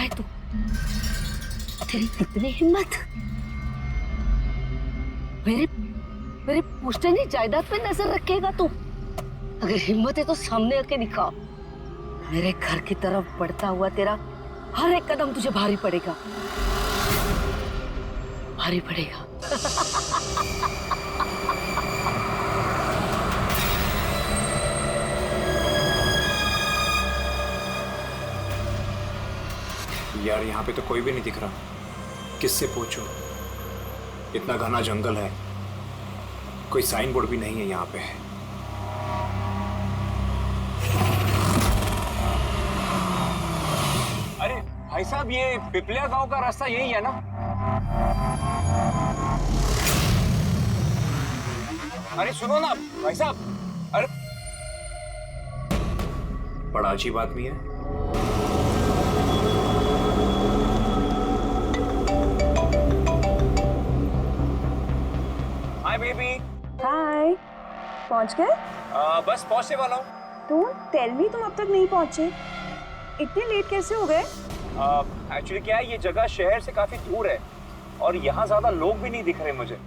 है तू? तेरी कितनी हिम्मत! मेरे मेरे पुश्तैनी जायदाद पे नजर रखेगा तू? अगर हिम्मत है तो सामने आके दिखा। मेरे घर की तरफ बढ़ता हुआ तेरा हर एक कदम तुझे भारी पड़ेगा, भारी पड़ेगा। यार यहाँ पे तो कोई भी नहीं दिख रहा, किससे पूछूं? इतना घना जंगल है, कोई साइन बोर्ड भी नहीं है यहाँ पे। अरे भाई साहब, ये पिपलिया गांव का रास्ता यही है ना? अरे सुनो ना भाई साहब, अरे बड़ा अजीब आदमी है। Hi baby. हाय, पहुंच गए? बस पहुंचने वाला हूँ। डोंट टेल मी तुम अब तक नहीं पहुंचे। इतने लेट कैसे हो गए? एक्चुअली क्या है, ये जगह शहर से काफी दूर है और यहाँ ज्यादा लोग भी नहीं दिख रहे मुझे।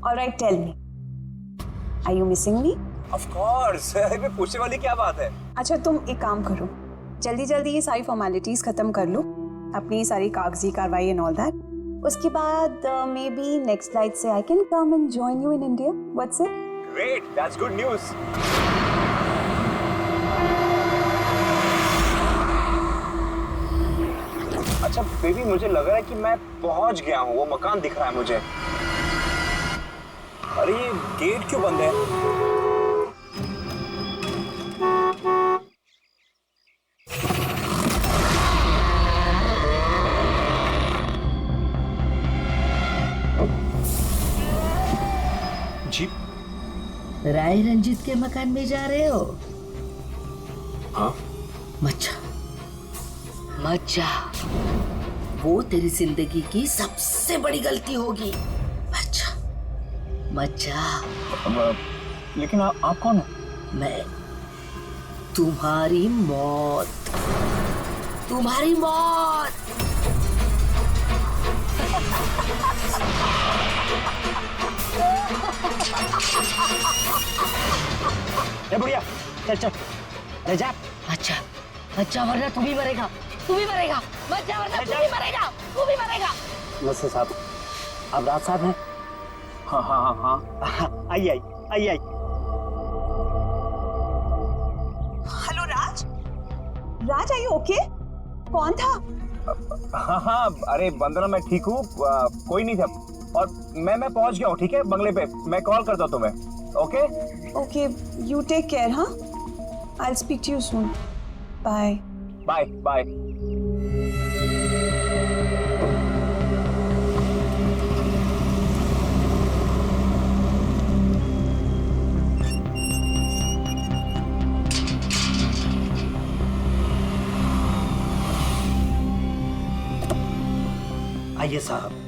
Alright, tell me, are you missing me? Of course. मैं पूछने वाली क्या बात है? अच्छा, तुम एक काम करो, जल्दी जल्दी ये सारी फॉर्मेलिटीज खत्म कर लो, अपनी सारी कागजी कार्रवाई एंड ऑल दैट। उसके बाद मे बी नेक्स्ट फ्लाइट से I can come and join you in India. What's it? Great, that's good news. अच्छा बेबी, मुझे लग रहा है कि मैं पहुंच गया हूँ, वो मकान दिख रहा है मुझे। अरे ये गेट क्यों बंद है? जी? राय रंजीत के मकान में जा रहे हो? हाँ? मत जा, वो तेरी जिंदगी की सबसे बड़ी गलती होगी। मत जा। लेकिन आप कौन है? मैं तुम्हारी मौत, तुम्हारी मौत। बुढ़िया, चल चल, अरे जा। अच्छा वरना तू भी मरेगा, तू भी मरेगा। मत जा वरना तू भी मरेगा, तू भी मरेगा। नमस्ते साहब, आप राज साहब हैं? हाँ हाँ हाँ हाँ। आइए आइए। Hello Raj, Raj are you okay? कौन था? हाँ हाँ, अरे वंदना मैं ठीक हूँ, कोई नहीं था और मैं पहुंच गया हूँ। ठीक है, बंगले पे मैं कॉल करता हूँ तुम्हें। Okay okay, you take care. हाँ, I will speak to you soon. Bye bye bye. आइए साहब।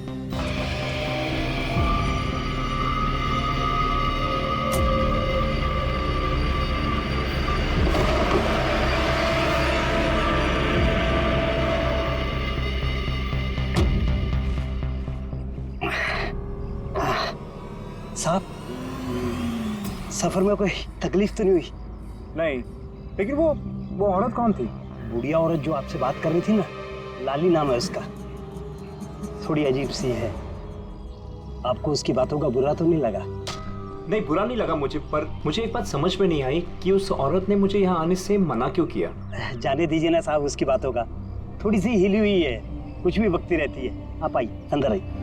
साहब, सफर में कोई तकलीफ तो नहीं हुई? नहीं, लेकिन वो औरत कौन थी? बुढ़िया औरत जो आपसे बात कर रही थी ना, लाली नाम है उसका, थोड़ी अजीब सी है। आपको उसकी बातों का बुरा तो नहीं लगा? नहीं, बुरा नहीं लगा मुझे, पर मुझे एक बात समझ में नहीं आई कि उस औरत ने मुझे यहाँ आने से मना क्यों किया। जाने दीजिए ना साहब उसकी बातों का, थोड़ी सी हिली हुई है, कुछ भी बकती रहती है। आप आइए, अंदर आइए।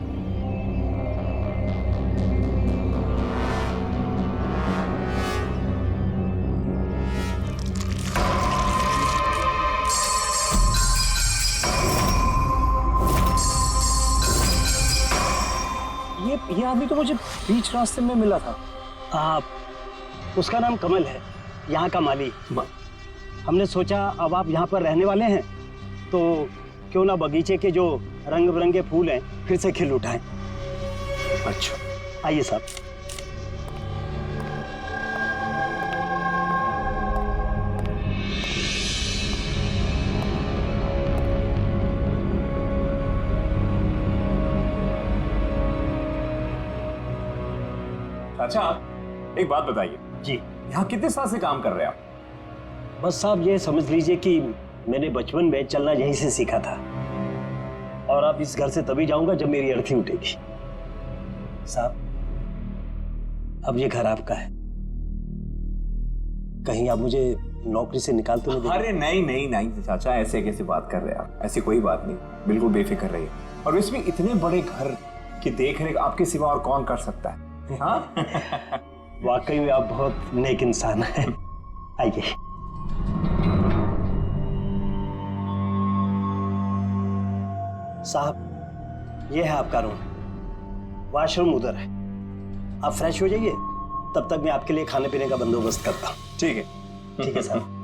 ये आदमी तो मुझे बीच रास्ते में मिला था। उसका नाम कमल है, यहाँ का माली। हमने सोचा अब आप यहाँ पर रहने वाले हैं तो क्यों ना बगीचे के जो रंग बिरंगे फूल हैं फिर से खिल उठाएं। अच्छा, आइए साहब। अच्छा एक बात बताइए जी। यहाँ कितने साल से काम कर रहे हैं आप? बस साहब ये समझ लीजिए कि मैंने बचपन में चलना यहीं से सीखा था, और अब इस घर से तभी जाऊंगा जब मेरी अर्थी उठेगी। साहब अब ये घर आपका है, कहीं आप मुझे नौकरी से निकाल तो नहीं देंगे? अरे नहीं नहीं नहीं चाचा, ऐसे कैसे बात कर रहे हैं आप? ऐसी कोई बात नहीं, बिल्कुल बेफिक्र रहिए। और इसमें इतने बड़े घर की देख रेख आपके सिवा और कौन कर सकता है? हाँ वाकई में आप बहुत नेक इंसान हैं। आइए। साहब ये है आपका रूम, वॉशरूम उधर है, आप फ्रेश हो जाइए, तब तक मैं आपके लिए खाने पीने का बंदोबस्त करता हूँ। ठीक है। ठीक है साहब।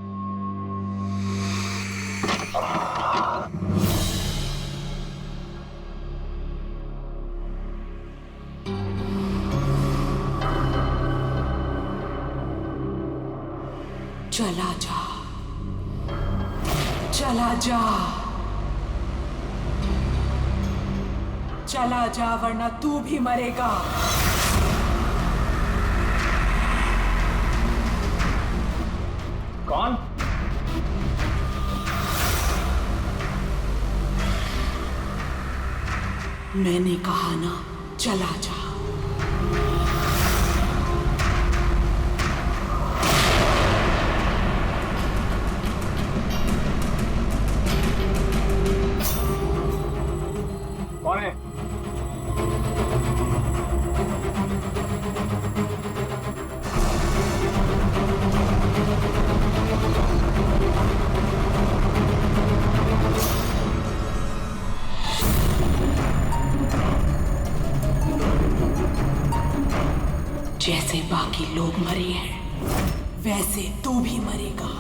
चला जा, चला जा, चला जा, वरना तू भी मरेगा। कौन? मैंने कहा ना, चला जा। कौन है? जैसे बाकी लोग मरे हैं, वैसे तू भी मरेगा।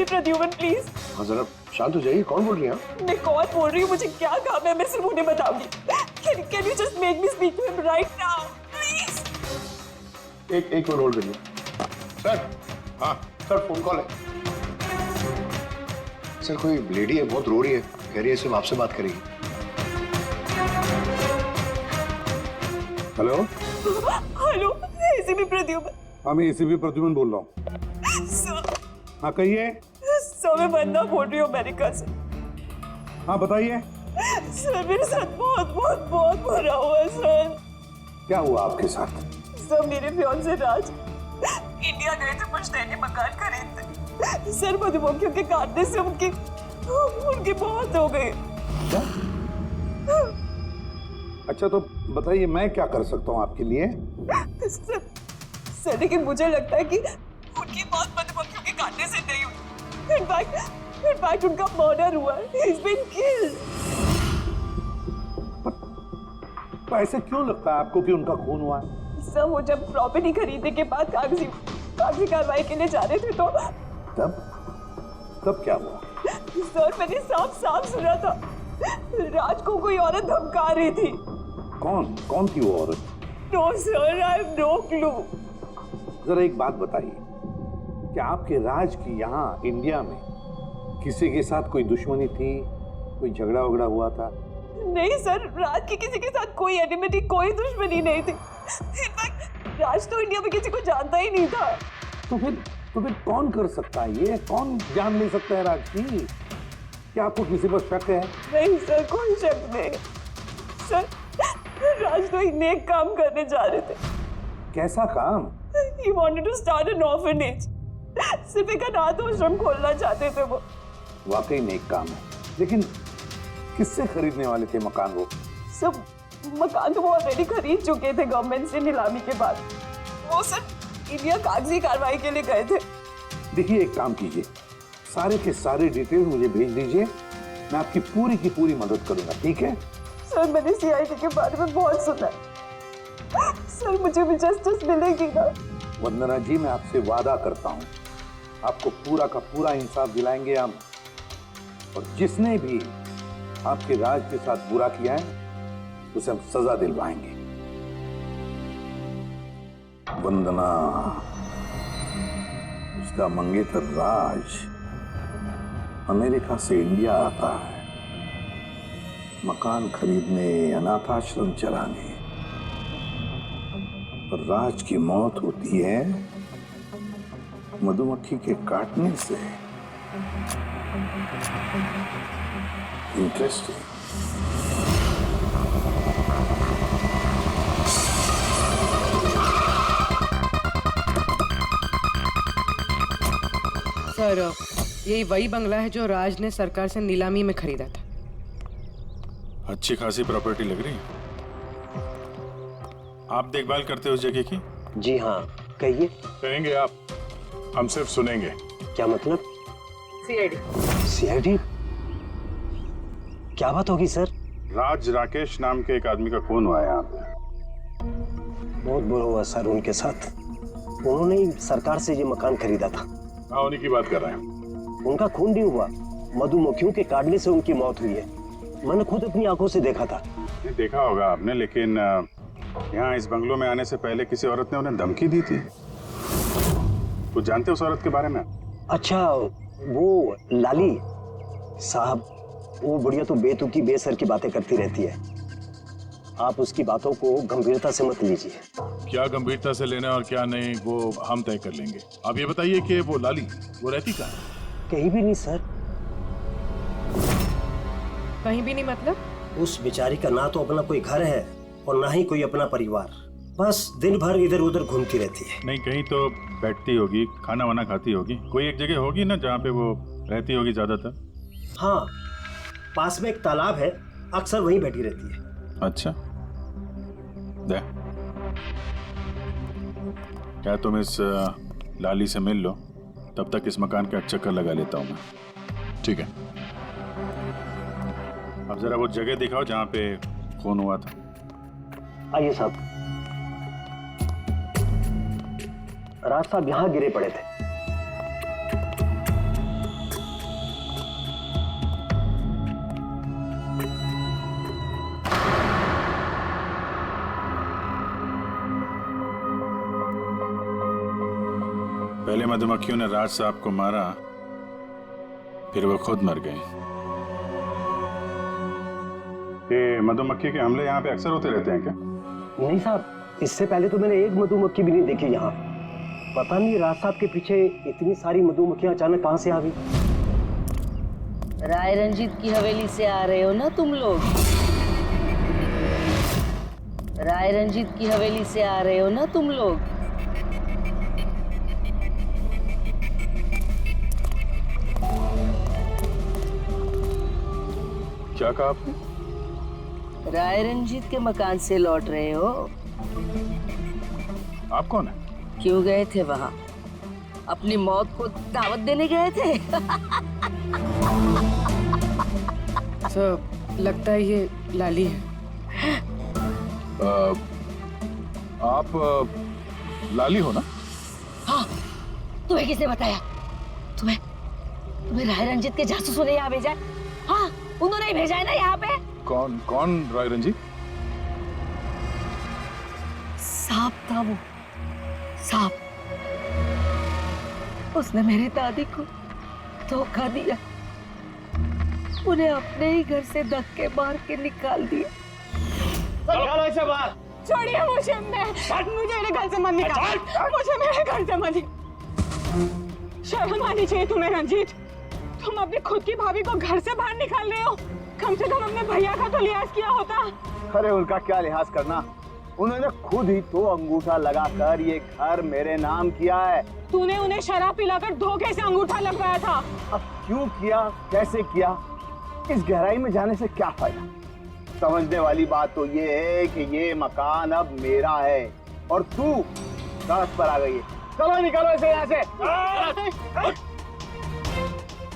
प्रद्युमन प्लीज। हाँ जरा शांत हो जाइए, कौन बोल रही है? मैं कौन बोल रही हूँ, मुझे क्या काम है, मैं सिर्फ उन्हें बताऊंगी। Can you just make me speak to him right now, please? एक मिनट होल्ड करिए। सर, हाँ सर, फोन कॉल है। सर कोई लेडी है, बहुत रो रही है, कह रही है सिर्फ आपसे बात करेगी। Hello hello, ACP Pradyuman. हाँ मैं एसीपी प्रद्युमन बोल रहा हूँ। सर, हाँ कहिए। सर मैं वंदना बोल रही हूँ अमेरिका से। हाँ बताइए। सर मेरे साथ बहुत बहुत बहुत बुरा हुआ है सर। क्या हुआ आपके साथ? सर मेरे फियांसे राज इंडिया गए थे पुश्तैनी मकान खरीदते। सर मधुमक्खियों के काटने से उनकी मौत हो गई। क्या? अच्छा तो बताइए मैं क्या कर सकता हूँ आपके लिए? सर लेकिन मुझे लगता है कि उनकी मौत मधुमक्खियों के काटने से नहीं हुई। इनफैक्ट उनका मर्डर हुआ है। He's been killed। तो ऐसे क्यों लगता है आपको कि उनका खून हुआ है? सर वो जब प्रॉपर्टी खरीदने के बाद कागजी कार्रवाई के लिए जा रहे थे तो तब तब क्या हुआ? सर मैंने साफ साफ सुना था, राज को कोई औरत धमका रही थी। कौन थी वो औरत? No sir, I have no clue. जरा एक बात बताइए, क्या आपके राज की यहाँ इंडिया में किसी के साथ कोई दुश्मनी थी, कोई झगड़ा वगड़ा हुआ था? नहीं सर, राज की किसी के साथ कोई एनिमिटी, कोई दुश्मनी नहीं थी। इनफैक्ट राज तो इंडिया में किसी को जानता ही नहीं था। तो फिर कौन कर सकता है ये? कौन जान ले सकता है राज की? क्या आपको किसी पर शक है? नहीं सर, कोई शक नहीं। सर राज तो एक नेक काम करने जा रहे थे। कैसा काम? He wanted to start an orphanage. सिर्फ एक अनाथ आश्रम खोलना चाहते थे वो। वाकई नेक काम है, लेकिन किससे खरीदने वाले थे मकान वो? सब मकान तो वो ऑलरेडी खरीद चुके थे गवर्नमेंट से नीलामी के बाद। वो सर इंडिया कागजी कार्रवाई के लिए गए थे। देखिए, एक काम कीजिए, सारे के सारे डिटेल मुझे भेज दीजिए, मैं आपकी पूरी की पूरी मदद करूंगा, ठीक है? सर मैंने सीआईडी के बारे में बहुत सुना है। सर मुझे भी जस्टिस मिलेगी ना? वंदना जी, मैं आपसे वादा करता हूँ, आपको पूरा का पूरा इंसाफ दिलाएंगे हम, और जिसने भी आपके राज के साथ बुरा किया है उसे हम सजा दिलवाएंगे। वंदना, उसका मंगेतर राज अमेरिका से इंडिया आता है मकान खरीदने, अनाथ आश्रम चलाने, पर राज की मौत होती है मधुमक्खी के काटने से। इंटरेस्टिंग। सर यही वही बंगला है जो राज ने सरकार से नीलामी में खरीदा था। अच्छी खासी प्रॉपर्टी लग रही है। आप देखभाल करते हो उस जगह की? जी हाँ, कहिए। कहेंगे आप, हम सिर्फ सुनेंगे। क्या मतलब? सीआईडी? क्या बात होगी सर? राज राकेश नाम के एक आदमी का खून हुआ है यहाँ पे। बहुत बुरा हुआ सर उनके साथ। उन्होंने ही सरकार से ये मकान खरीदा था। हाँ, उन्हीं की बात कर रहे हैं। उनका खून नहीं हुआ, मधुमक्खियों के काटने से उनकी मौत हुई है। मैंने खुद अपनी आंखों से देखा था। देखा होगा आपने, लेकिन यहाँ इस बंगलों में आने से पहले किसी औरत ने उन्हें धमकी दी थी। कुछ जानते हो उस औरत के बारे में? अच्छा, वो लाली साहब, वो बुढ़िया तो बेतुकी बेसर की बातें करती रहती है। आप उसकी बातों को गंभीरता से मत लीजिए। क्या गंभीरता से लेना और क्या नहीं वो हम तय कर लेंगे। आप ये बताइए कि वो लाली वो रहती कहाँ है? कहीं भी नहीं सर। कहीं भी नहीं मतलब? उस बेचारी का ना तो अपना कोई घर है और ना ही कोई अपना परिवार। बस दिन भर इधर उधर घूमती रहती है। नहीं, कहीं तो बैठती होगी, खाना वाना खाती होगी। कोई एक जगह होगी ना जहाँ पे वो रहती होगी ज्यादातर। हाँ, पास में एक तालाब है, अक्सर वहीं बैठी रहती है। अच्छा, दे क्या तुम इस लाली से मिल लो, तब तक इस मकान का चक्कर लगा लेता हूँ मैं। ठीक है, अब जरा वो जगह दिखाओ जहाँ पे खून हुआ था। आइए साहब। राज साहब यहाँ गिरे पड़े थे। पहले मधुमक्खियों ने राज साहब को मारा, फिर वो खुद मर गए। ये मधुमक्खी के हमले यहाँ पे अक्सर होते रहते हैं क्या? नहीं साहब, इससे पहले तो मैंने एक मधुमक्खी भी नहीं देखी यहाँ। पता नहीं राज साहब के पीछे इतनी सारी मधुमक्खियां अचानक कहाँ से आ गई। राय रंजीत की हवेली से आ रहे हो ना तुम लोग? राय रंजीत की हवेली से आ रहे हो ना तुम लोग? क्या कहा आपने? राय रंजीत के मकान से लौट रहे हो? आप कौन है? क्यों गए थे वहां? अपनी मौत को दावत देने गए थे? सर लगता है ये लाली है। आप लाली हो ना? हाँ, तुम्हें किसने बताया? तुम्हें राय रंजीत के जासूसों ने यहाँ भेजा है? हाँ, उन्होंने ही भेजा है ना यहाँ पे। कौन कौन राय रंजीत? सांप था वो, सांप। उसने मेरी दादी को धोखा दिया, उन्हें अपने ही घर से धक्के मार के निकाल दिया। निकालो इसे बाहर। छोड़िए मुझे, मुझे मेरे घर से मत निकाल, मुझे मेरे घर से मत। शर्म आनी चाहिए तुम्हें रंजीत, तुम अपनी खुद की भाभी को घर से बाहर निकाल रहे हो। कम से कम अपने भैया का तो लिहाज किया होता। अरे उनका क्या लिहाज करना, उन्होंने खुद ही तो अंगूठा लगाकर ये घर मेरे नाम किया है। तूने उन्हें शराब पिलाकर धोखे से अंगूठा लगवाया था। अब क्यों किया, कैसे किया, इस गहराई में जाने से क्या फायदा। समझने वाली बात तो ये है कि ये मकान अब मेरा है और तू रात पर आ गई है। चलो निकालो इसे यहाँ से।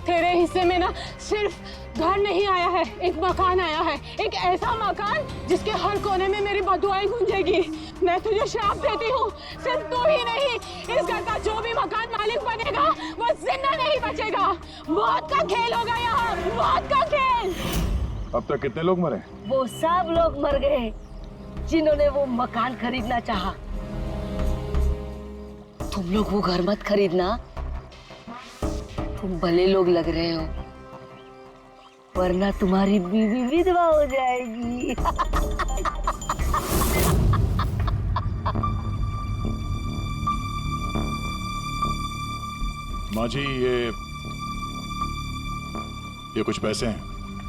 तेरे हिस्से में ना सिर्फ घर नहीं आया है, एक मकान आया है, एक ऐसा मकान जिसके हर कोने में मेरी बदुआएं गूंजेगी। मैं तुझे श्राप देती हूँ, सिर्फ तू ही नहीं, इस घर का जो भी मकान मालिक बनेगा वो जिंदा नहीं बचेगा। मौत का खेल होगा यहाँ, मौत का खेल। अब तक कितने लोग मरे? वो सब लोग मर गए जिन्होंने वो मकान खरीदना चाहा। तुम लोग वो घर मत खरीदना, तुम भले लोग लग रहे हो, वरना तुम्हारी बीवी विधवा हो जाएगी। माँ जी, ये कुछ पैसे हैं,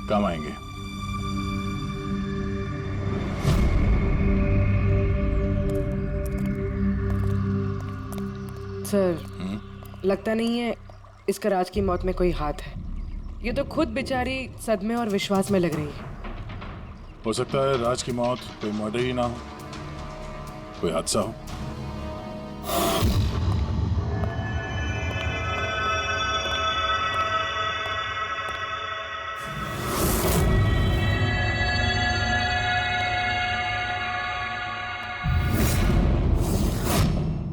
काम आएंगे। सर, लगता नहीं है इसका राज की मौत में कोई हाथ है। ये तो खुद बेचारी सदमे और विश्वास में लग रही है। हो सकता है राज की मौत कोई मर्डर ही ना हो, कोई हादसा हो।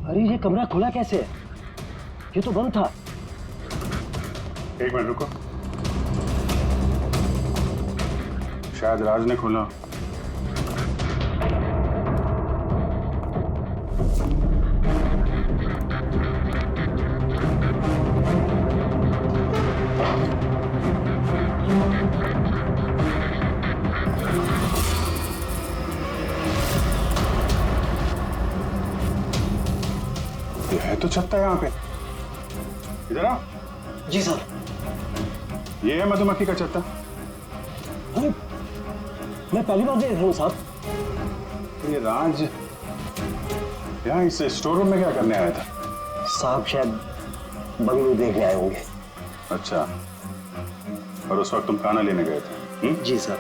अरे ये कमरा खुला कैसे है? ये तो बंद था। एक मिनट रुको, शायद राज ने खोला। ये है तो छत्ता यहाँ पे। इधर आ। जी सर। ये है मधुमक्खी का छत्ता। अरे मैं पहली बार देख रहा हूँ साहब। ये राज यहाँ इस स्टोर रूम में क्या करने आया था? साहब शायद बंगलू देखने आए होंगे। अच्छा, और उस वक्त तुम खाना लेने गए थे? जी सर।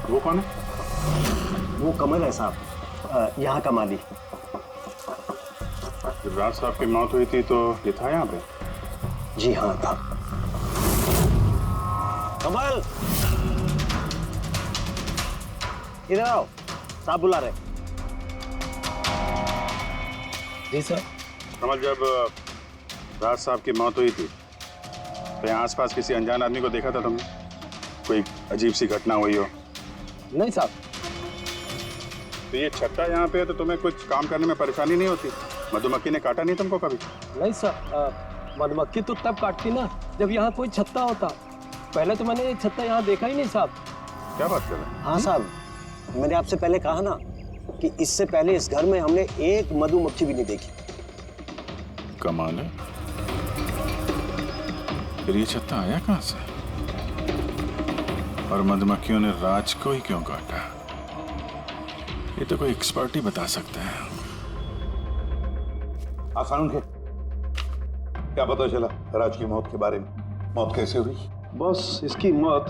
वो कौन है? वो कमल है साहब, यहाँ का माली। जब राज साहब की मौत हुई थी तो ये था यहाँ पे? जी हाँ था। कमल, इधर आओ, साहब बुला रहे। जी सर। कमल, जब राज साहब की मौत हुई थी तो यहाँ आसपास किसी अनजान आदमी को देखा था तुमने? कोई अजीब सी घटना हुई हो? नहीं साहब। तो ये छत्ता यहाँ पे है तो तुम्हें कुछ काम करने में परेशानी नहीं होती? मधुमक्खी ने काटा नहीं तुमको कभी? नहीं सर, मधुमक्खी तो तब काटती ना जब यहाँ कोई छत्ता होता। पहले तो मैंने छत्ता यहाँ देखा ही नहीं साहब। क्या बात कर रहे हैं? हाँ साहब, मैंने आपसे पहले कहा ना कि इससे पहले इस घर में हमने एक मधुमक्खी भी नहीं देखी। कमाल है। फिर ये छत्ता आया कहाँ से? और मधुमक्खियों ने राज को ही क्यों काटा? ये तो कोई एक्सपर्ट ही बता सकता है। आसान के क्या पता चला राज की मौत के बारे में? मौत कैसे हुई? बस इसकी मौत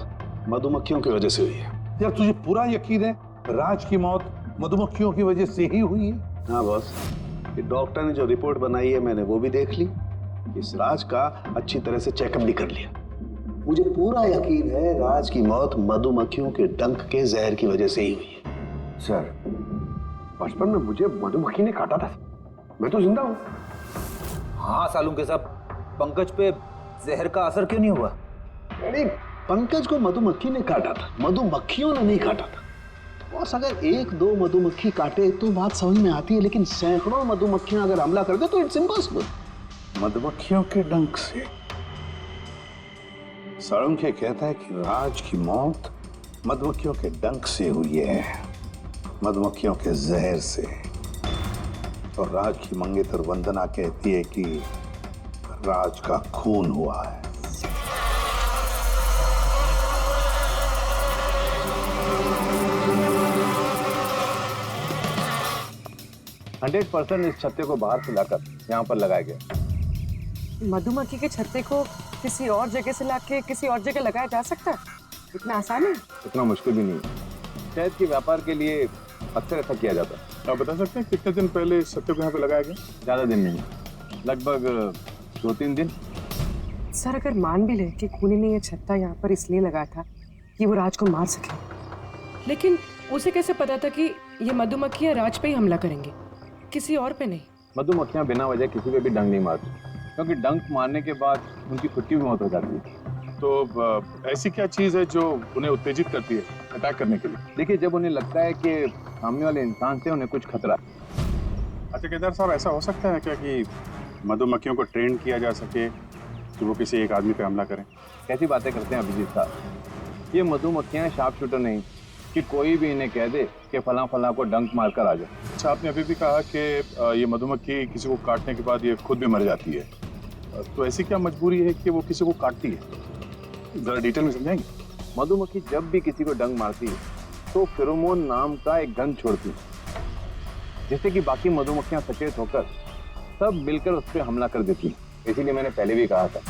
मधुमक्खियों की वजह से हुई है। यार तुझे पूरा यकीन है राज की मौत मधुमक्खियों की वजह से ही हुई है? हाँ बॉस, ये डॉक्टर ने जो रिपोर्ट बनाई है मैंने वो भी देख ली। इस राज का अच्छी तरह से चेकअप भी कर लिया। मुझे पूरा यकीन है राज की मौत मधुमक्खियों के डंक के जहर की वजह से ही हुई है। सर, बचपन में मुझे मधुमक्खी ने काटा था, मैं तो जिंदा हूँ। हाँ सालू के साहब, पंकज पे जहर का असर क्यों नहीं हुआ? नहीं, पंकज को मधुमक्खी ने काटा था, मधुमक्खियों ने नहीं काटा था। बस अगर एक दो मधुमक्खी काटे तो बात समझ में आती है, लेकिन सैकड़ों मधुमक्खियां अगर हमला कर दे तो इट्स इम्पॉसिबल। मधुमक्खियों के डंक से साळुंखे कहता है कि राज की मौत मधुमक्खियों के डंक से हुई है, मधुमक्खियों के जहर से। और राज की मंगेतर वंदना कहती है कि राज का खून हुआ है। 100% इस छत्ते को बाहर से लाकर यहाँ पर लगाया गया। मधुमक्खी के छत्ते को किसी और जगह से लाके किसी और जगह लगाया जा सकता है? इतना आसान है? इतना मुश्किल भी नहीं है। शहद के व्यापार के लिए अक्सर ऐसा किया जाता है। आप बता सकते हैं कितने दिन पहले इस छत्ते को यहाँ पे लगाया गया? ज़्यादा दिन नहीं, लगभग 2-3 दिन। सर अगर मान भी ले कि खूनी ने ये छत्ता यहाँ पर इसलिए लगाया था कि वो राज को मार सके, लेकिन उसे कैसे पता था कि ये मधुमक्खियाँ राज पे ही हमला करेंगे, किसी और पे नहीं? मधुमक्खियाँ बिना वजह किसी पे भी डंक नहीं मारती, क्योंकि डंक मारने के बाद उनकी खुद की भी मौत हो जाती है। तो ऐसी क्या चीज़ है जो उन्हें उत्तेजित करती है अटैक करने के लिए? देखिए, जब उन्हें लगता है कि सामने वाले इंसान से उन्हें कुछ खतरा है। अच्छा केदार साहब, ऐसा हो सकता है क्या कि मधुमक्खियों को ट्रेन किया जा सके कि वो किसी एक आदमी पे हमला करें? कैसी बातें करते हैं अभिजीत साहब, ये मधुमक्खियाँ शार्प शूटर नहीं कि कोई भी इन्हें कह दे कि फलां फलां को डंक मार कर आ जाए। अच्छा, आपने अभी भी कहा कि ये मधुमक्खी किसी को काटने के बाद ये खुद भी मर जाती है, तो ऐसी क्या मजबूरी है कि वो किसी को काटती है? जरा डिटेल में समझाएंगे? मधुमक्खी जब भी किसी को डंक मारती है तो फेरोमोन नाम का एक गंध छोड़ती है, जिससे कि बाकी मधुमक्खियां सचेत होकर सब मिलकर उस पर हमला कर देती हैं। इसीलिए मैंने पहले भी कहा था,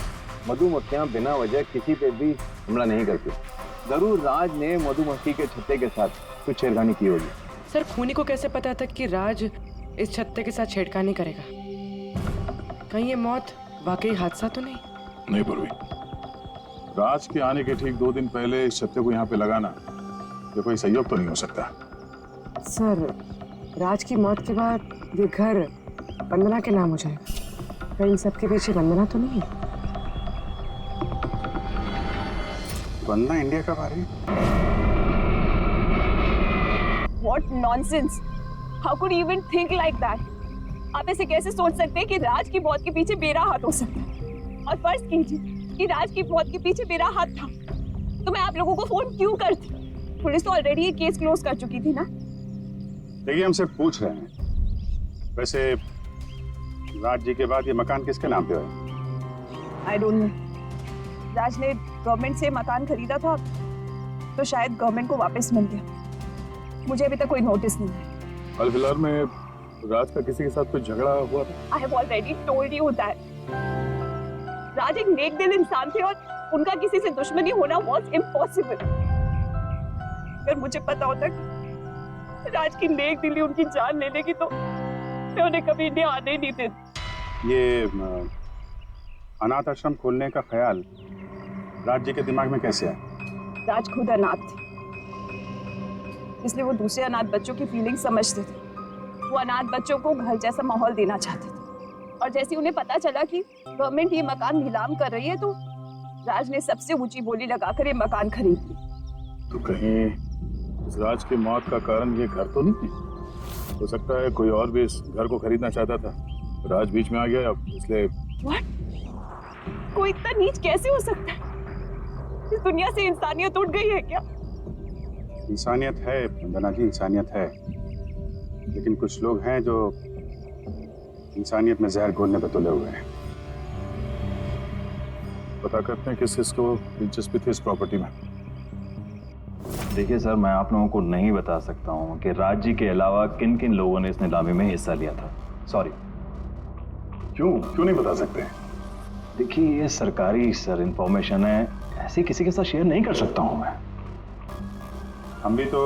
मधुमक्खियां बिना वजह किसी पे भी हमला नहीं करती। जरूर राज ने मधुमक्खी के छत्ते के साथ कुछ छेड़खानी की होगी। सर खूनी को कैसे पता था कि राज इस छत्ते के साथ छेड़खानी करेगा? कहीं ये मौत वाकई हादसा तो नहीं? नहीं पूर्वी, राज के आने के ठीक 2 दिन पहले इस छत्ते को यहाँ पे लगाना ये कोई सहयोग तो नहीं हो सकता। सर राज की मौत के बाद ये घर वंदना के नाम हो जाएगा, कहीं इन सब के पीछे वंदना तो नहीं है? वंदना इंडिया कब आ रही है? What nonsense! How could you even think like that? आप ऐसे कैसे सोच सकते हैं कि राज की मौत के पीछे मेरा हाथ हो सकता है? और फर्ज कीजिए कि राज की मौत के पीछे मेरा हाथ था, तो मैं आप लोगों को फोन क्यों करती? पुलिस तो ऑलरेडी ये केस क्लोज कर चुकी थी ना। देखिए, हम सिर्फ पूछ रहे हैं। वैसे राज जी के बाद ये मकान किसके नाम पे है? I don't know. राज ने गवर्नमेंट से मकान खरीदा था, तो शायद गवर्नमेंट को वापस मिल गया। मुझे अभी तक कोई नोटिस नहीं है। हाल फिलहाल में राज का किसी के साथ कोई झगड़ा हुआ था? I have already told you that Raj एक नेक दिल इंसान थे और उनका किसी से दुश्मनी होना वाज इम्पॉसिबल। अगर मुझे पता होता कि राज की नेक दिली उनकी जान ले लेगी तो मैं उन्हें कभी इंडिया आने ही नहीं देती। ये अनाथ आश्रम खोलने का ख्याल राज जी के दिमाग में कैसे आया? राज खुद अनाथ थे, इसलिए वो दूसरे अनाथ बच्चों की फीलिंग समझते थे। वो अनाथ बच्चों को घर जैसा माहौल देना चाहते थे, और जैसे उन्हें पता चला कि गवर्नमेंट ये मकान नीलाम कर रही है, तो राज ने सबसे ऊंची बोली लगाकर ये मकान खरीद ली। तो कहीं इस राज की मौत का कारण ये घर तो नहीं है? हो सकता है कोई और भी इस घर को खरीदना चाहता था, राज बीच में आ गया इसलिए। What? कोई इतना नीच कैसे हो सकता है? इस दुनिया से इंसानियत उठ गई है क्या? इंसानियत है वंदना जी, इंसानियत है, लेकिन कुछ लोग हैं जो इंसानियत में जहर घोलने पर तुले हुए हैं। पता करते हैं किस किसको दिलचस्पी थी इस प्रॉपर्टी में। देखिए सर, मैं आप लोगों को नहीं बता सकता हूँ कि राज जी के अलावा किन किन लोगों ने इस नीलामी में हिस्सा लिया था। सॉरी। क्यों नहीं बता सकते? देखिए, ये सरकारी सर इंफॉर्मेशन है, ऐसे किसी के साथ शेयर नहीं कर सकता हूँ मैं। हम भी तो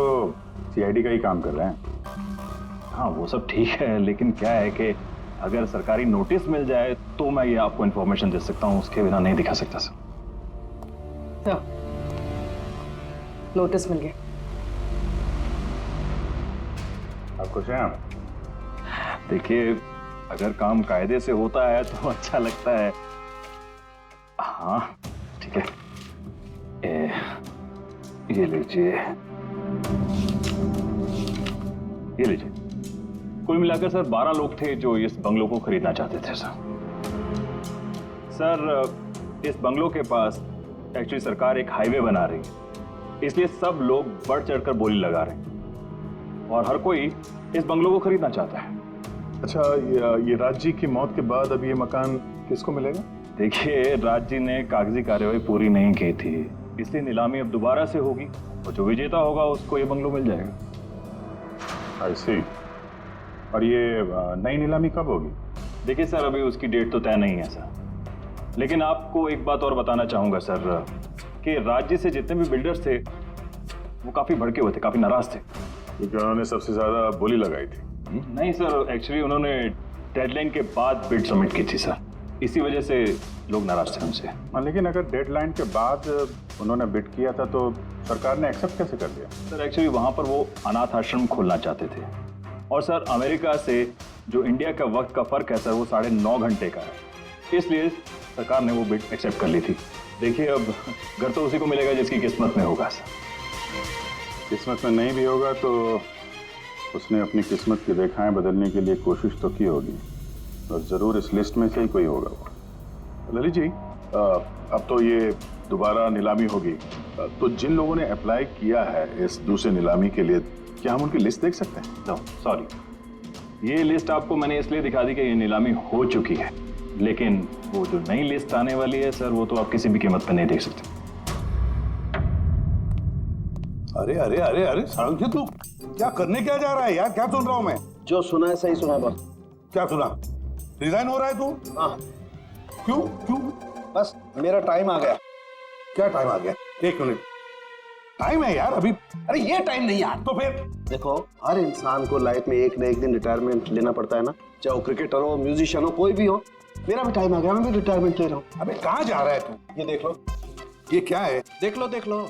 सीआईडी का ही काम कर रहे हैं। हाँ वो सब ठीक है, लेकिन क्या है कि अगर सरकारी नोटिस मिल जाए तो मैं ये आपको इन्फॉर्मेशन दे सकता हूँ, उसके बिना नहीं दिखा सकता सर। नोटिस मिल गया। आप खुश हैं? आप देखिए, अगर काम कायदे से होता है तो अच्छा लगता है। हाँ ठीक है, ये लीजिए, ये लीजिए। कुल मिलाकर सर 12 लोग थे जो इस बंगलों को खरीदना चाहते थे सर। इस बंगलों के पास एक्चुअली सरकार एक हाईवे बना रही है, इसलिए सब लोग बढ़ चढ़कर बोली लगा रहे हैं और हर कोई इस बंगलों को खरीदना चाहता है। अच्छा, ये राज जी की मौत के बाद अब ये मकान किसको मिलेगा? देखिए, राज जी ने कागजी कार्यवाही पूरी नहीं की थी, इसलिए नीलामी अब दोबारा से होगी और जो विजेता होगा उसको ये बंगलो मिल जाएगा। आई सी। और ये नई नीलामी कब होगी? देखिए सर, अभी उसकी डेट तो तय नहीं है सर, लेकिन आपको एक बात और बताना चाहूंगा सर कि राज्य से जितने भी बिल्डर्स थे वो काफी भड़के हुए थे, काफी नाराज थे, क्योंकि उन्होंने सबसे ज्यादा बोली लगाई थी। नहीं सर, एक्चुअली उन्होंने डेडलाइन के बाद बिड सबमिट की थी सर, इसी वजह से लोग नाराज थे उनसे। हाँ, लेकिन अगर डेडलाइन के बाद उन्होंने बिड किया था तो सरकार ने एक्सेप्ट कैसे कर दिया? सर एक्चुअली वहां पर वो अनाथ आश्रम खोलना चाहते थे और सर अमेरिका से जो इंडिया का वक्त का फर्क है सर वो 9.5 घंटे का है, इसलिए सरकार ने वो बिड एक्सेप्ट कर ली थी। देखिए, अब घर तो उसी को मिलेगा जिसकी किस्मत में होगा सर। किस्मत में नहीं भी होगा तो उसने अपनी किस्मत की रेखाएं बदलने के लिए कोशिश तो की होगी और जरूर इस लिस्ट में से ही कोई होगा वो। ललित जी, अब तो ये दोबारा नीलामी होगी, तो जिन लोगों ने अप्लाई किया है इस दूसरी नीलामी के लिए, क्या हम उनकी लिस्ट देख सकते हैं? नो सॉरी, ये लिस्ट आपको मैंने इसलिए दिखा दी कि ये नीलामी हो चुकी है, लेकिन वो जो नई लिस्ट आने वाली है सर वो तो आप किसी भी कीमत पर नहीं देख सकते। अरे अरे अरे अरे सारंगी, तू क्या करने क्या जा रहा है यार? क्या सुन रहा हूं मैं? जो सुना है सही सुना बस। क्या सुना? रिजाइन हो रहा है तू? हाँ। क्यों क्यों? बस मेरा टाइम आ गया। क्या टाइम आ गया? 1 मिनट टाइम है यार अभी। अरे ये टाइम नहीं यार। तो फिर देखो, हर इंसान को लाइफ में एक न एक दिन रिटायरमेंट लेना पड़ता है ना, चाहे वो क्रिकेटर हो, म्यूजिशियन हो, कोई भी हो। मेरा भी टाइम आ गया, मैं भी रिटायरमेंट ले रहा हूँ। अबे कहाँ जा रहा है तू? ये देख लो। ये क्या है? देख लो देख लो।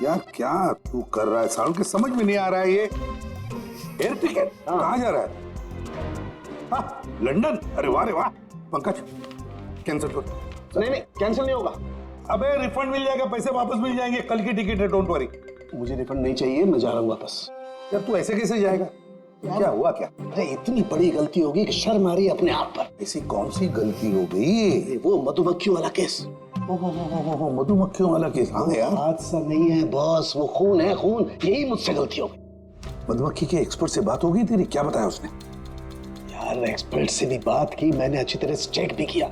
यार क्या तू कर रहा है सारुण? के समझ में नहीं आ रहा है ये। एयर टिकट कहाँ जा रहा है? हाँ, लंदन। अरे वाह रे वाह। पंकज कैंसिल कर। नहीं कैंसिल नहीं होगा। अबे रिफंड मिल जाएगा, पैसे वापस मिल जाएंगे, कल की टिकट है, डोंट वरी। मुझे रिफंड नहीं चाहिए, मैं जा रहा हूँ वापस। यार तू ऐसे कैसे जाएगा? क्या हुआ क्या? अरे इतनी बड़ी गलती होगी कि शर्म आ रही है अपने आप पर। ऐसी कौन सी गलती हो गई? वो मधुमक्खियों वाला केस। ओहो, मधुमक्खियों वाला केस। हाँ यार, हादसा नहीं है बॉस, वो खून है खून। यही मुझसे गलती हो गई। मधुमक्खी के एक्सपर्ट से बात हो गई तेरी? क्या बताया उसने? यार एक्सपर्ट से भी बात की, मैंने अच्छी तरह से चेक भी किया,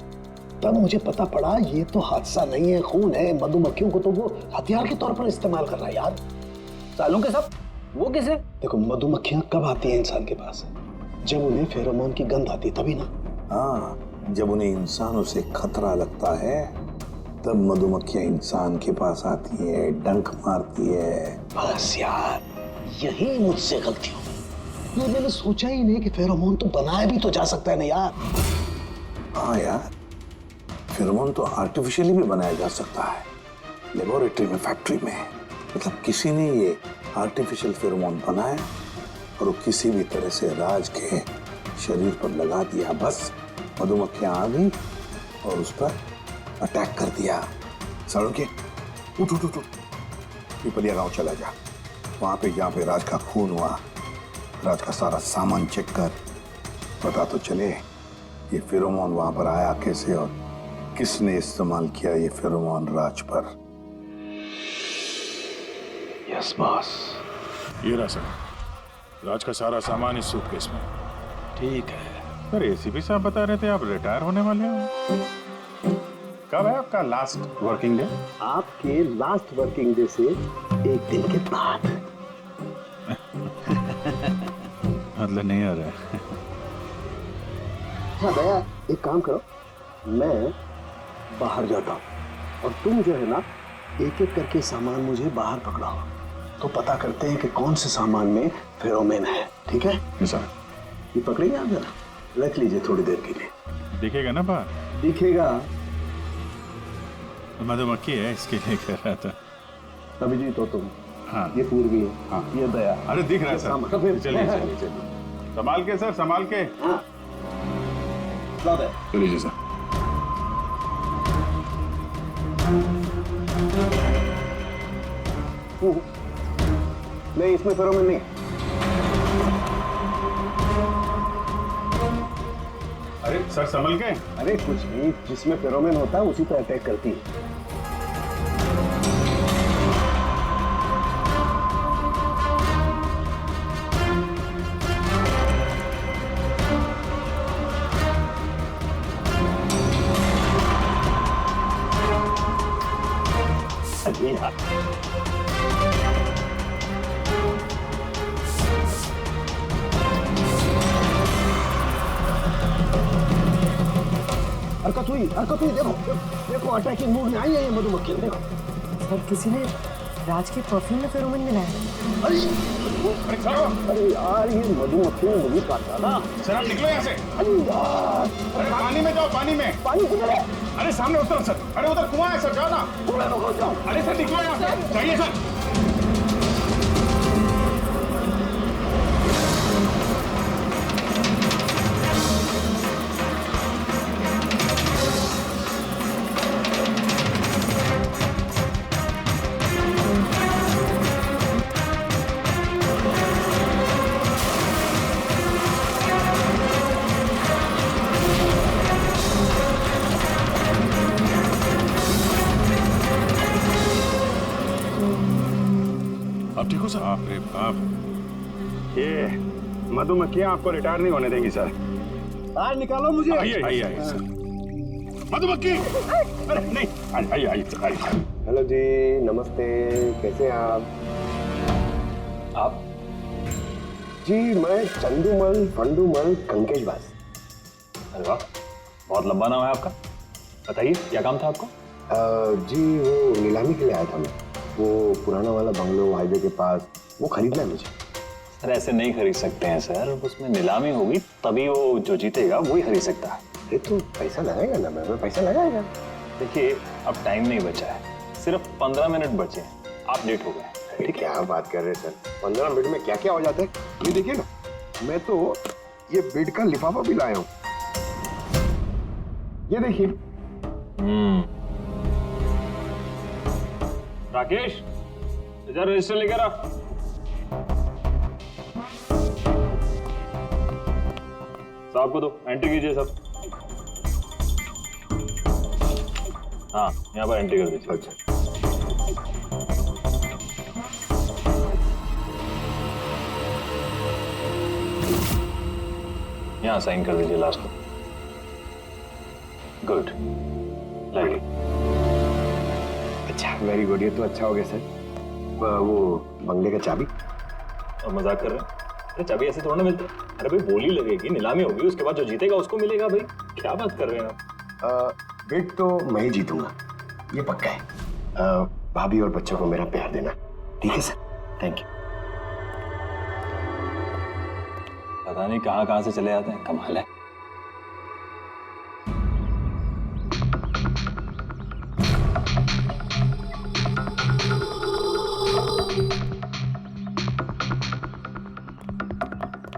तब मुझे पता पड़ा ये तो हादसा नहीं है, खून है। मधुमक्खियों को तो वो हथियार के तौर पर इस्तेमाल कर रहा है यार। सालों के सब वो किसे? देखो, मधुमक्खियां कब आती हैं इंसान के पास? जब उन्हें फेरोमोन की गंध आती है, तभी ना। हाँ, जब उन्हें इंसानों से खतरा लगता है तब मधुमक्खियां इंसान के पास आती है, डंक मारती है। बस यार, यही मुझसे गलती हो गई। ये मैंने सोचा ही नहीं कि फेरोमोन तो बनाया भी तो जा सकता है ना यार। हाँ यार, फेरोमोन तो आर्टिफिशियली भी बनाया जा सकता है, लेबोरेटरी में, फैक्ट्री में। मतलब किसी ने ये आर्टिफिशियल फेरोमोन बनाया और वो किसी भी तरह से राज के शरीर पर लगा दिया, बस मधुमक्खियां आ गई और उस पर अटैक कर दिया। सारुण के उठ उठ उठ, पिपलिया गांव चला जा। वहां पे जहाँ पे राज का खून हुआ, राज का सारा सामान चेक कर, पता तो चले ये फेरोमोन वहां पर आया कैसे और किसने इस्तेमाल किया ये फेरोमोन राज पर। Yes boss. ये रहा सर, राज का सारा सामान इस सूटकेस में। ठीक है। सर एसीपी साहब बता रहे थे आप रिटायर होने वाले हो। कब है आपका लास्ट वर्किंग डे? आपके लास्ट वर्किंग डे से 1 दिन के बाद। मतलब नहीं आ रहा है। हाँ दया, एक काम करो, मैं बाहर जाता हूँ और तुम जो है ना एक एक करके सामान मुझे बाहर पकड़ाओ, तो पता करते हैं कि कौन से सामान में फेरोमोन है। ठीक है सर। ये पकड़ेंगे आप? जरा रख लीजिए थोड़ी देर के लिए। दिखेगा ना बाहर? दिखेगा। मधुमक्खी है इसके लिए कह रहा था। अभिजीत हो तुम? हाँ ये पूर्वी है, हाँ ये दया। अरे दिख रहा है सर, फिर चलिए चलिए चलिए, संभाल के सर, संभाल के। चलिए सर। नहीं, इसमें फेरोमोन नहीं। अरे सर संभल के। अरे कुछ नहीं, जिसमें फेरोमोन होता है उसी पर अटैक करती है। हरकत हुई, देखो देखो, अटैकिंग मूड में आई है ये मधुमक्खी, देखो। सर किसी ने राज के परफ्यूम में फेरोमोन मिलाया। अरे यार, ये मधुमक्खी ने मुझे काटा ना। सर आप निकलो यहाँ से। अरे यार, अरे पानी में जाओ, पानी में। पानी किधर है? अरे सामने उतर सर, अरे उधर कुआं है सर, जाओ ना। जाओ। अरे सर निकलो यहाँ से, जाइए सर। आप ठीक हो सर? बाप रे बाप, ये मधुमक्खियां आपको रिटायर नहीं होने देंगी सर। बाहर निकालो मुझे। आइए आइए आइए सर। मधुमक्खी, अरे नहीं, आइए आइए सर, आइए। हेलो जी, नमस्ते, कैसे हैं आप? जी मैं चंदूमल फंडूमल कंकेशवास। अरे वाह, बहुत लंबा नाम है आपका। बताइए क्या काम था आपको? जी वो नीलामी के लिए आया था मैं। वो पुराना वाला बंगलो हाईवे के पास, वो खरीदना है मुझे। सर ऐसे नहीं खरीद सकते हैं सर, उसमें नीलामी होगी तभी वो जो जीतेगा वही खरीद सकता है। अरे तो पैसा लगाएगा ना, मैं पैसा लगाएगा। देखिए अब टाइम नहीं बचा है, सिर्फ 15 मिनट बचे हैं, आप लेट हो गए। अरे क्या बात कर रहे हैं सर, 15 मिनट में क्या क्या हो जाता है। ये देखिए ना, मैं तो ये बेड का लिफाफा भी लाया हूँ, ये देखिए। राकेश इधर रजिस्टर लेकर आ। साहब को दो, एंट्री कीजिए सब। हाँ यहाँ पर एंट्री कर दीजिए। अच्छा, यहाँ साइन कर दीजिए लास्ट में। Good, like. अच्छा, वेरी गुड, ये तो अच्छा हो गया सर। वो बंगले का चाबी। और मजाक कर रहे हैं? अरे चाबी ऐसे थोड़ा ना मिलते। अरे भाई बोली लगेगी, नीलामी होगी, उसके बाद जो जीतेगा उसको मिलेगा। भाई क्या बात कर रहे हैं आप? बेट तो मैं ही जीतूंगा, ये पक्का है। भाभी और बच्चों को मेरा प्यार देना, ठीक है सर? Thank you. पता नहीं कहाँ कहाँ से चले आते हैं, कमाल है।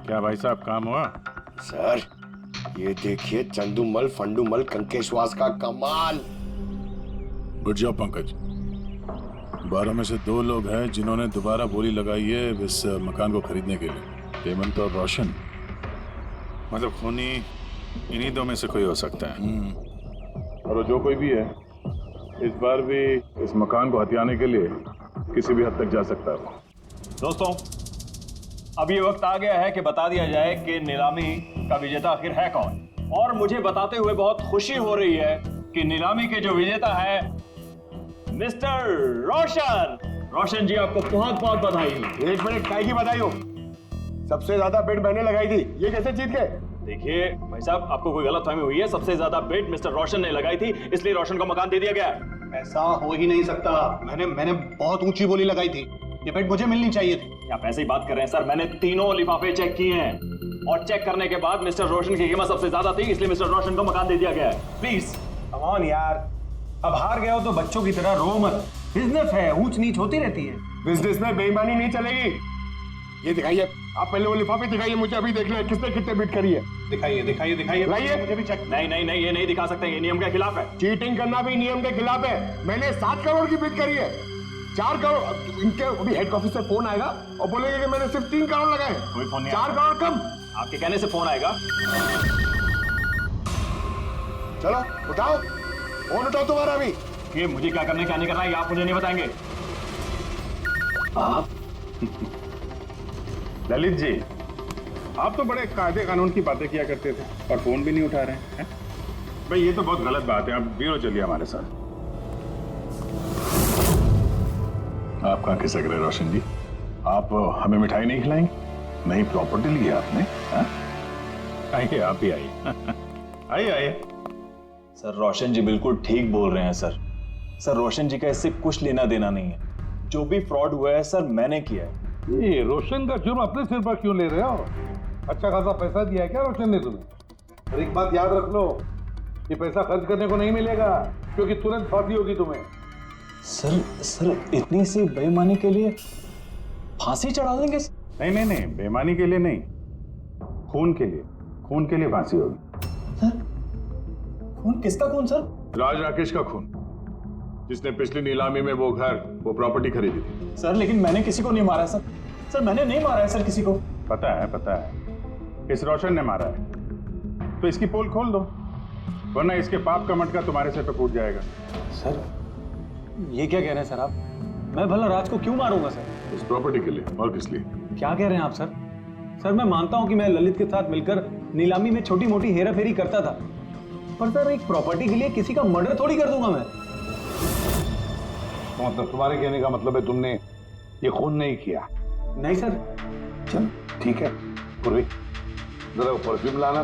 क्या भाई साहब काम हुआ? सर ये देखिए, चंदूमल फंडूमल कंकेशवास का कमाल। Good job Pankaj. 12 में से 2 लोग हैं जिन्होंने दोबारा बोली लगाई है इस मकान को खरीदने के लिए, हेमंत और रोशन। मतलब खूनी इन्हीं 2 में से कोई हो सकता है। और जो कोई भी है, इस बार भी इस मकान को हथियाने के लिए किसी भी हद तक जा सकता है। दोस्तों अब ये वक्त आ गया है कि बता दिया जाए कि नीलामी का विजेता आखिर है कौन। और मुझे बताते हुए बहुत खुशी हो रही है कि नीलामी के जो विजेता है मिस्टर रोशन। रोशन जी आपको बहुत बहुत बधाई। 1 मिनट, काय की बधाई हो? सबसे ज्यादा बेट मैंने लगाई थी, ये कैसे जीत गए? देखिए भाई साहब, आपको कोई गलतफहमी हुई है। सबसे ज्यादा बेट मिस्टर रोशन ने लगाई थी, इसलिए रोशन को मकान दे दिया गया। ऐसा हो ही नहीं सकता। मैंने बहुत ऊंची बोली लगाई थी, ये बेट मुझे मिलनी चाहिए थी। आप ऐसे ही बात कर रहे हैं सर, मैंने तीनों लिफाफे चेक किए हैं और चेक करने के बाद मिस्टर रोशन की कीमत सबसे ज्यादा थी, इसलिए मिस्टर रोशन को मकान दे दिया गया है। प्लीज कम ऑन यार, अब हार गए हो तो बच्चों की तरह रो मत। बिजनेस है, ऊंच नीच होती रहती है। बिजनेस में बेईमानी नहीं चलेगी। ये दिखाइए, आप पहले वो लिफाफे दिखाइए, मुझे अभी देखना है किसने कितने बिट करी है। दिखाइए दिखाइए दिखाइए, लाइए। मुझे भी चेक। नहीं नहीं नहीं, ये नहीं दिखा सकते, ये नियम के खिलाफ है। चीटिंग करना भी नियम के खिलाफ है। मैंने 7 करोड़ की बिट करी है। 4 करोड़ इनके अभी हेड ऑफिस से फोन आएगा और बोलेंगे कि मैंने सिर्फ 3 करोड़ लगाए। कोई फोन नहीं 4 करोड़ कम। आपके कहने से फोन आएगा। चलो उठाओ, फोन उठाओ तुम्हारा अभी। ये मुझे क्या करना है क्या नहीं करना है, ये आप मुझे नहीं बताएंगे। आप ललित जी, आप तो बड़े कायदे कानून की बातें किया करते थे और फोन भी नहीं उठा रहे हैं। भाई ये तो बहुत गलत बात है, आप ब्यूरो चलिए हमारे साथ। आप कहाँ खिसक रहे रोशन जी? आप हमें मिठाई नहीं खिलाएंगे? नई प्रॉपर्टी ली है आपने? आइए, आप ही आइए। आइए आइए। सर रोशन जी बिल्कुल ठीक बोल रहे हैं सर। सर रोशन जी का इससे कुछ लेना देना नहीं है। जो भी फ्रॉड हुआ है सर मैंने किया है। ये रोशन का जुर्म अपने सिर पर क्यों ले रहे हो? अच्छा खासा पैसा दिया है क्या रोशन ने तुम्हें? और एक बात याद रख लो, ये पैसा खर्च करने को नहीं मिलेगा, क्योंकि तुरंत फांसी होगी तुम्हें। सर इतनी सी बेईमानी के लिए फांसी चढ़ा देंगे? नहीं नहीं नहीं, बेईमानी के लिए नहीं, खून के लिए फांसी होगी। सर खून किसका खून सर? राज राकेश का खून, जिसने पिछली नीलामी में वो प्रॉपर्टी खरीदी थी। सर लेकिन मैंने किसी को नहीं मारा सर। सर मैंने नहीं मारा है सर किसी को। पता है, इस रोशन ने मारा है। तो इसकी पोल खोल दो, वरना इसके पाप का मटका तुम्हारे सिर पे फूट जाएगा। सर ये क्या कह रहे हैं सर आप? मैं भला राज को क्यों मारूंगा सर? इस प्रॉपर्टी के लिए, और किस लिए? क्या कह रहे हैं आप सर? सर मैं मानता हूं कि मैं ललित के साथ मिलकर नीलामी में छोटी मोटी हेरा फेरी करता था, पर सर एक प्रॉपर्टी के लिए किसी का मर्डर थोड़ी कर दूंगा मैं। मतलब तुम्हारे कहने का मतलब है तुमने ये खून नहीं किया? नहीं सर। चल ठीक है, पूर्वी जरा वो परफ्यूम लाना।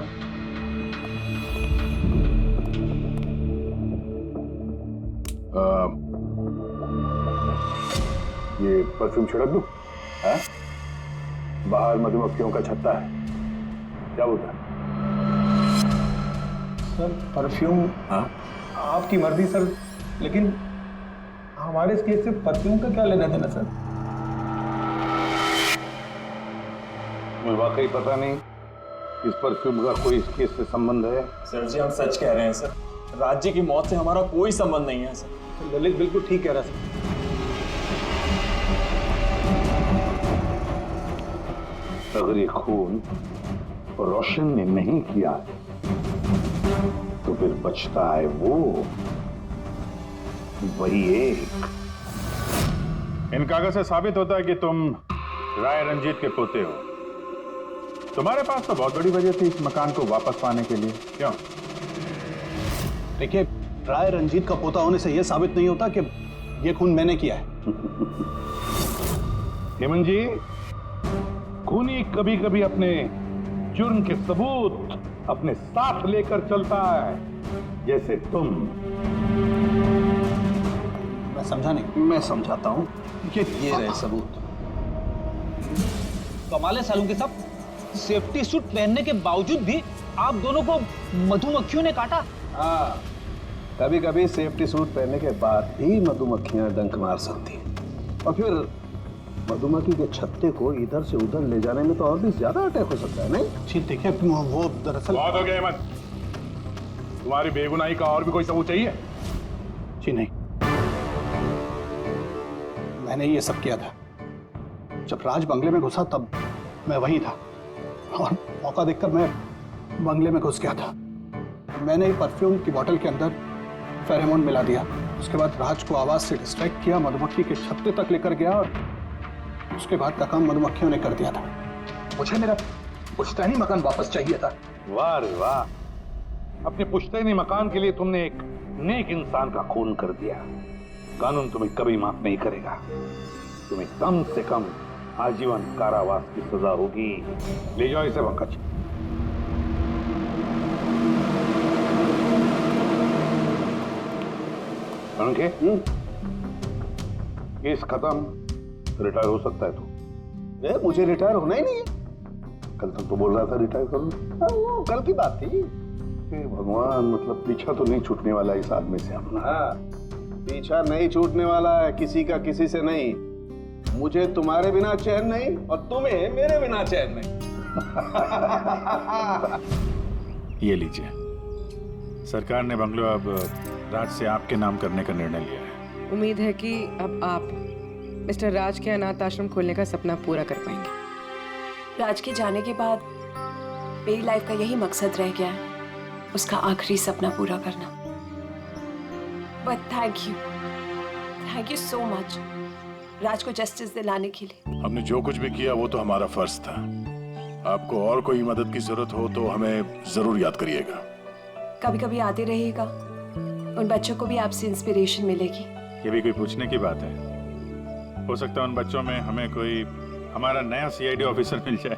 ये परफ्यूम छिड़क दूं? हाँ? बाहर मधुमक्खियों का छत्ता है, क्या बोलता है? Sir perfume? हाँ? आपकी मर्जी सर, लेकिन हमारे इस केस से परफ्यूम का क्या लेना देना सर? मुझे वाकई पता नहीं इस परफ्यूम का कोई इस केस से संबंध है। सर जी हम सच कह रहे हैं सर, राज्य की मौत से हमारा कोई संबंध नहीं है सर। ललित बिल्कुल ठीक कह रहा है। अगर ये खून रोशन ने नहीं किया तो फिर बचता है वही एक। इन कागज से साबित होता है कि तुम राय रंजीत के पोते हो। तुम्हारे पास तो बहुत बड़ी वजह थी इस मकान को वापस पाने के लिए, क्यों? देखिए, राय रंजीत का पोता होने से यह साबित नहीं होता कि यह खून मैंने किया है। हेमंत जी, खूनी कभी कभी अपने जुर्म के सबूत अपने साथ लेकर चलता है, जैसे तुम। मैं समझा नहीं। मैं समझाता हूं। ये रहे सबूत। कमाल है सालू के साहब, सेफ्टी सूट पहनने के बावजूद भी आप दोनों को मधुमक्खियों ने काटा। हाँ, कभी कभी सेफ्टी सूट पहनने के बाद भी मधुमक्खियां डंक मार सकती हैं, और फिर मधुमक्खी के छत्ते को इधर से उधर ले जाने में तो और भी ज्यादा अटैक हो सकता है, नहीं? ठीक देखिए, वो दरअसल बहुत हो गया हेमंत, तुम्हारी बेगुनाही का और भी कोई सबूत चाहिए? जी नहीं, मैंने ये सब किया था। जब राज बंगले में घुसा तब मैं वहीं था, और मौका देखकर मैं बंगले में घुस गया था। मैंने परफ्यूम की बोतल के अंदर फेरोमोन मिला दिया। उसके बाद राज को आवाज से डिस्ट्रैक्ट किया, मधुमक्खी के छत्ते तक लेकर गया, और उसके बाद का काम मधुमक्खियों ने कर दिया था। मुझे मेरा पुश्तैनी मकान वापस चाहिए था। वाह रे वाह, अपने पुश्तैनी मकान के लिए तुमने एक नेक इंसान का खून कर दिया। कानून तुम्हें कभी माफ नहीं करेगा। तुम्हें कम से कम आजीवन कारावास की सजा होगी। ले जाओ इसे पंकज। केस खत्म, रिटायर हो सकता है तू। मुझे रिटायर होना ही नहीं है। कल तक तो बोल रहा था रिटायर करूं। वो कल की बात थी। भगवान, मतलब पीछा तो नहीं छूटने वाला इस आदमी से अपना। पीछा नहीं छूटने वाला है किसी का किसी से नहीं। मुझे तुम्हारे बिना चैन नहीं और तुम्हें मेरे बिना चैन नहीं। ये लीजिए, सरकार ने बंगलो अब राज से आपके नाम करने का निर्णय लिया है। उम्मीद है कि अब आप मिस्टर राज के अनाथ आश्रम खोलने का सपना पूरा कर पाएंगे। राज के जाने के बाद मेरी लाइफ का यही मकसद रह गया है, उसका आखिरी सपना पूरा करना। But thank you so much Raj को जस्टिस दिलाने के लिए। हमने जो कुछ भी किया वो तो हमारा फर्ज था। आपको और कोई मदद की जरूरत हो तो हमें जरूर याद करिएगा। कभी कभी आते रहिएगा, उन बच्चों को भी आपसे इंस्पिरेशन मिलेगी। ये भी कोई पूछने की बात है? हो सकता है उन बच्चों में हमें कोई हमारा नया सीआईडी ऑफिसर मिल जाए।